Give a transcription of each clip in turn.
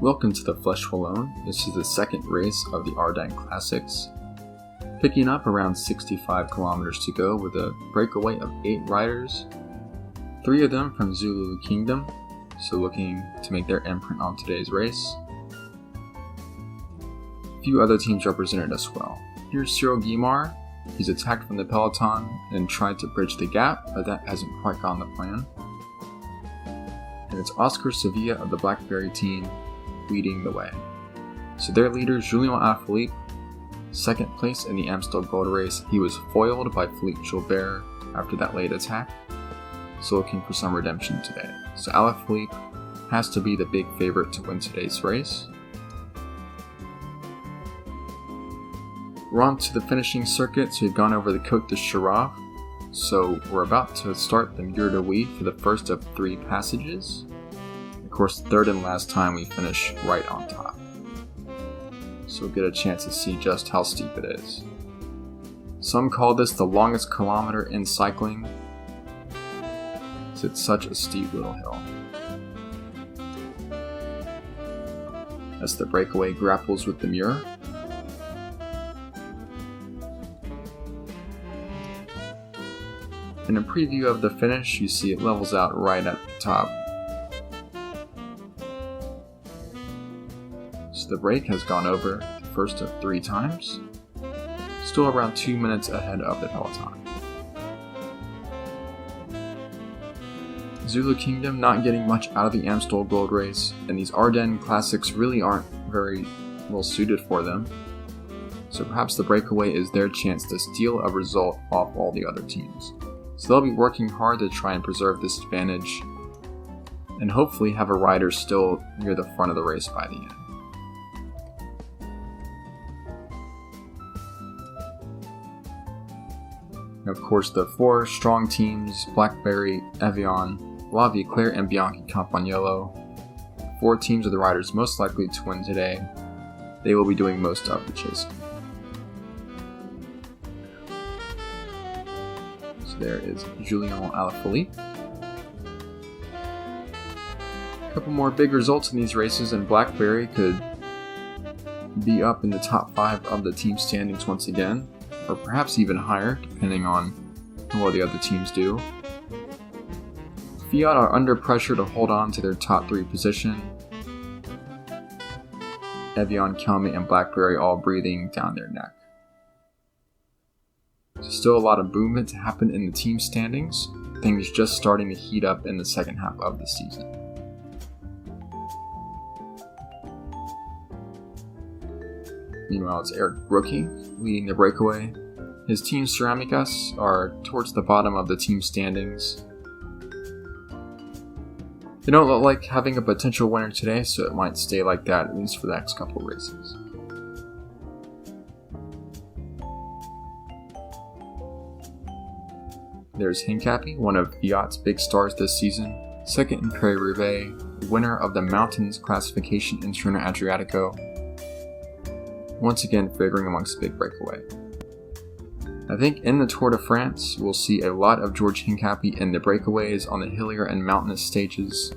Welcome to the Flèche Wallonne. This is the second race of the Ardennes Classics. Picking up around 65 kilometers to go with a breakaway of 8 riders, 3 of them from Zulu Kingdom, so looking to make their imprint on today's race. A few other teams represented as well. Here's Cyril Guimard. He's attacked from the peloton and tried to bridge the gap, but that hasn't quite gone the plan. And it's Oscar Sevilla of the Blackberry team leading the way. So their leader, Julian Alaphilippe, second place in the Amstel Gold Race. He was foiled by Philippe Gilbert after that late attack, so looking for some redemption today. So Alaphilippe has to be the big favorite to win today's race. We're on to the finishing circuit, so we've gone over the Côte de Chirav. So we're about to start the Mur de Huy for the first of 3 passages. Of course, third and last time we finish right on top. So we'll get a chance to see just how steep it is. Some call this the longest kilometer in cycling, because it's such a steep little hill. As the breakaway grapples with the Mur. In a preview of the finish, you see it levels out right at the top. So the break has gone over the first of 3 times, still around 2 minutes ahead of the peloton. Zulu Kingdom not getting much out of the Amstel Gold Race, and these Ardennes Classics really aren't very well suited for them. So perhaps the breakaway is their chance to steal a result off all the other teams. So they'll be working hard to try and preserve this advantage, and hopefully have a rider still near the front of the race by the end. And of course, the 4 strong teams, Blackberry, Evian, La Vie Claire, and Bianchi Campagnolo, 4 teams are the riders most likely to win today. They will be doing most of the chasing. There is Julian Alaphilippe. A couple more big results in these races, and Blackberry could be up in the top 5 of the team standings once again, or perhaps even higher, depending on what the other teams do. Fiat are under pressure to hold on to their top 3 position. Evian, Kelme, and Blackberry all breathing down their neck. There's still a lot of movement to happen in the team standings, things just starting to heat up in the second half of the season. Meanwhile, it's Eric Rookie leading the breakaway. His team Ceramicas are towards the bottom of the team standings. They don't look like having a potential winner today, so it might stay like that at least for the next couple races. There's Hincapie, one of Fiat's big stars this season, second in Paris-Roubaix, winner of the Mountains classification in Tirreno Adriatico, once again figuring amongst the big breakaway. I think in the Tour de France, we'll see a lot of George Hincapie in the breakaways on the hillier and mountainous stages.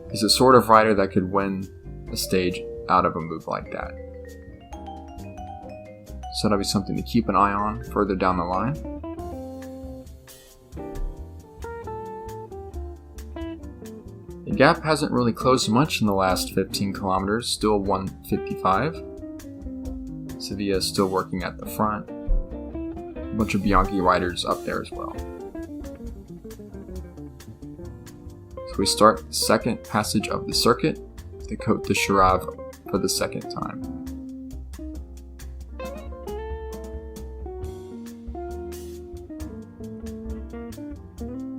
He's the sort of rider that could win a stage out of a move like that. So that'll be something to keep an eye on further down the line. The gap hasn't really closed much in the last 15 kilometers, still 1:55. Sevilla is still working at the front. A bunch of Bianchi riders up there as well. So we start the second passage of the circuit, the Côte de Chirav, for the second time.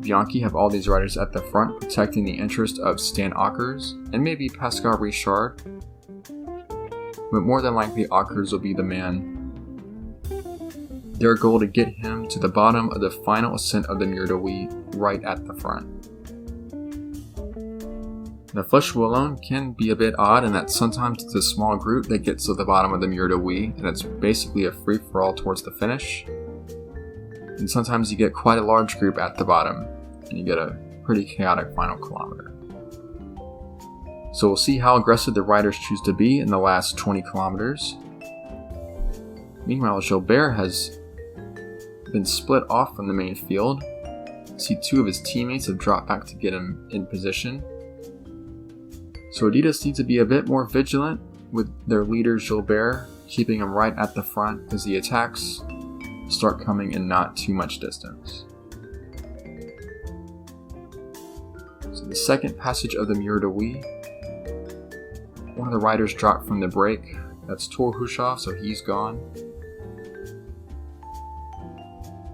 Bianchi have all these riders at the front protecting the interest of Stan Ockers and maybe Pascal Richard, but more than likely Ockers will be the man. Their goal to get him to the bottom of the final ascent of the Mur de Huy right at the front. The Flèche Wallonne can be a bit odd in that sometimes it's a small group that gets to the bottom of the Mur de Huy and it's basically a free-for-all towards the finish. And sometimes you get quite a large group at the bottom, and you get a pretty chaotic final kilometer. So we'll see how aggressive the riders choose to be in the last 20 kilometers. Meanwhile, Gilbert has been split off from the main field. See, 2 of his teammates have dropped back to get him in position. So Adidas needs to be a bit more vigilant with their leader Gilbert, keeping him right at the front as the attacks start coming in not too much distance. So the second passage of the Mur de Huy, one of the riders dropped from the break. That's Tor Hushoff, so he's gone.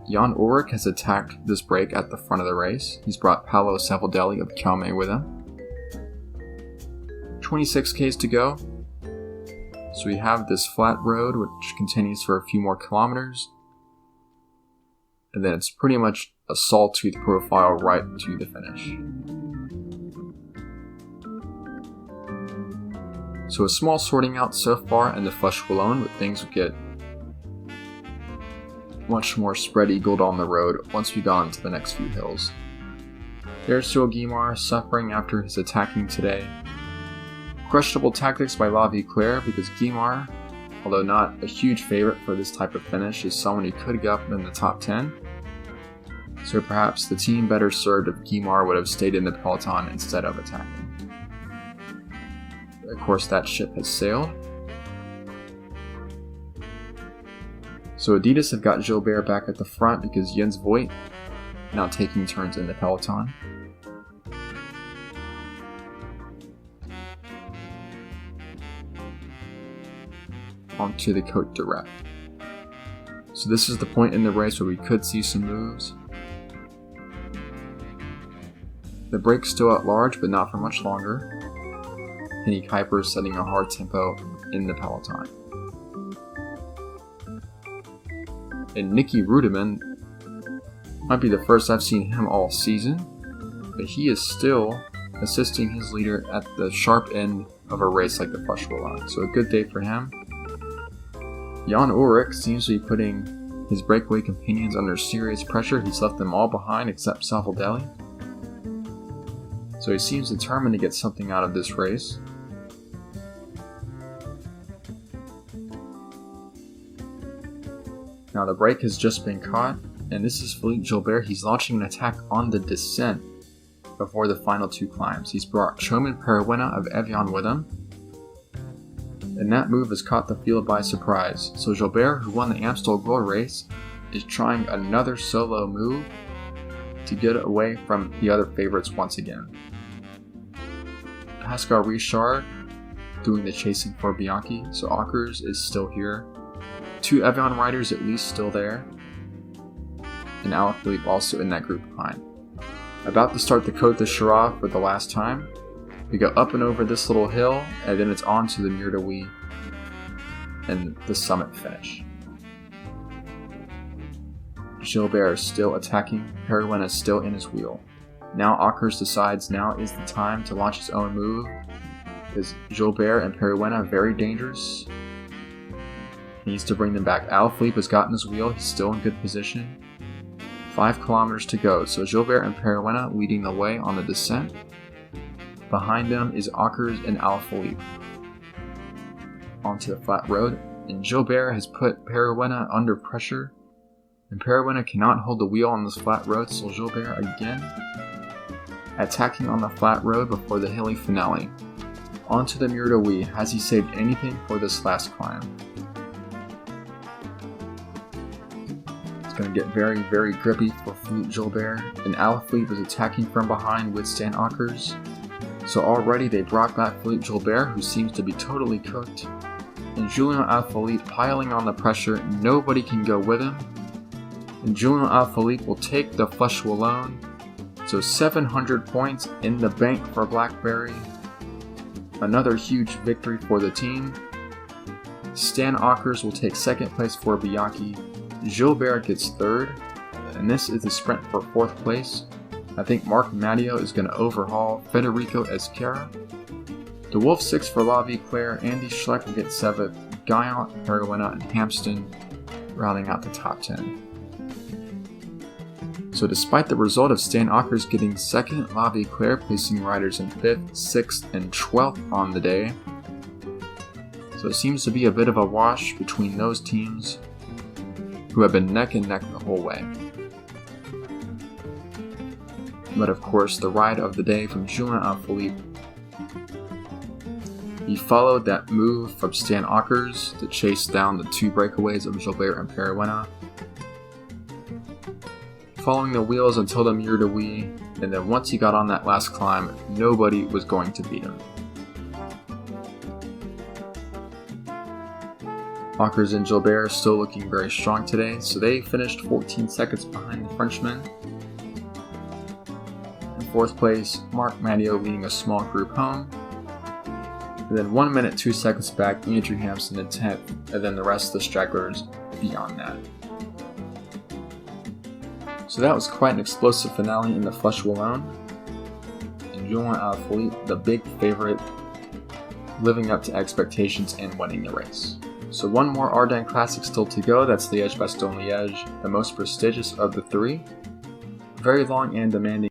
Jan Ulrich has attacked this break at the front of the race. He's brought Paolo Savoldelli of Txomin with him. 26 Ks to go. So we have this flat road which continues for a few more kilometers. And then it's pretty much a sawtooth profile right to the finish. So a small sorting out so far in the Flèche Wallonne, but things would get much more spread eagled on the road once we got into the next few hills. There's Cyril Guimard suffering after his attacking today. Questionable tactics by La Vie-Claire because Guimard, although not a huge favorite for this type of finish, is someone who could get up in the top 10. So perhaps the team better served if Guimard would have stayed in the peloton instead of attacking. Of course, that ship has sailed. So Adidas have got Gilbert back at the front because Jens Voigt now taking turns in the peloton. Onto the Côte d'Arrêt. So this is the point in the race where we could see some moves. The break's still at large, but not for much longer. Henny Kuiper is setting a hard tempo in the peloton. And Nicky Rudeman might be the first I've seen him all season, but he is still assisting his leader at the sharp end of a race like the Flèche Wallonne. So a good day for him. Jan Ulrich seems to be putting his breakaway companions under serious pressure. He's left them all behind except Savoldelli. So he seems determined to get something out of this race. Now the break has just been caught, and this is Philippe Gilbert. He's launching an attack on the descent before the final 2 climbs. He's brought Txomin Perurena of Evian with him, and that move has caught the field by surprise. So Gilbert, who won the Amstel Gold race, is trying another solo move to get away from the other favorites once again. Pascal Richard doing the chasing for Bianchi, so Ockers is still here. 2 Evian riders at least still there, and Alaphilippe also in that group behind. About to start the Côte de Chirac for the last time. We go up and over this little hill, and then it's on to the Mur de Huy and the summit finish. Gilbert is still attacking, Perurena is still in his wheel. Now Ockers decides now is the time to launch his own move, because Gilbert and Perurena are very dangerous. He needs to bring them back. Alaphilippe has gotten his wheel, he's still in good position. 5 kilometers to go, so Gilbert and Perurena leading the way on the descent. Behind them is Ockers and Alaphilippe. Onto the flat road, and Gilbert has put Perurena under pressure, and Perurena cannot hold the wheel on this flat road, so Gilbert again attacking on the flat road before the hilly finale. Onto the Mur de Huy. Has he saved anything for this last climb? It's going to get very, very grippy for Philippe Gilbert, and Alaphilippe is attacking from behind with Stan Ockers. So already they brought back Philippe Gilbert, who seems to be totally cooked, and Julian Alaphilippe piling on the pressure. Nobody can go with him, and Julian Alaphilippe will take the Flèche Wallonne. So 700 points in the bank for Blackberry. Another huge victory for the team. Stan Ockers will take 2nd place for Bianchi. Gilbert gets 3rd, and this is the sprint for 4th place. I think Marc Matteo is going to overhaul Federico Ezquerra. The Wolf 6 for La Vie-Claire. Andy Schleck will get 7th. Gaillant, Perurena, and Hampston rounding out the top 10. So despite the result of Stan Ockers getting 2nd, La Vie Claire placing riders in 5th, 6th, and 12th on the day. So it seems to be a bit of a wash between those teams who have been neck and neck the whole way. But of course, the ride of the day from Julian Alaphilippe. He followed that move from Stan Ockers to chase down the 2 breakaways of Gilbert and Perurena, following the wheels until the Mur de Huy, and then once he got on that last climb, nobody was going to beat him. Ockers and Gilbert are still looking very strong today, so they finished 14 seconds behind the Frenchman. In 4th place, Marc Madio leading a small group home. And then 1 minute 2 seconds back, Andrew Hampson in 10th, and then the rest of the stragglers beyond that. So that was quite an explosive finale in the Flèche Wallonne, and Julian Alaphilippe, the big favorite, living up to expectations and winning the race. So one more Ardennes Classic still to go, that's Liège-Bastogne-Liège, the most prestigious of the 3. Very long and demanding.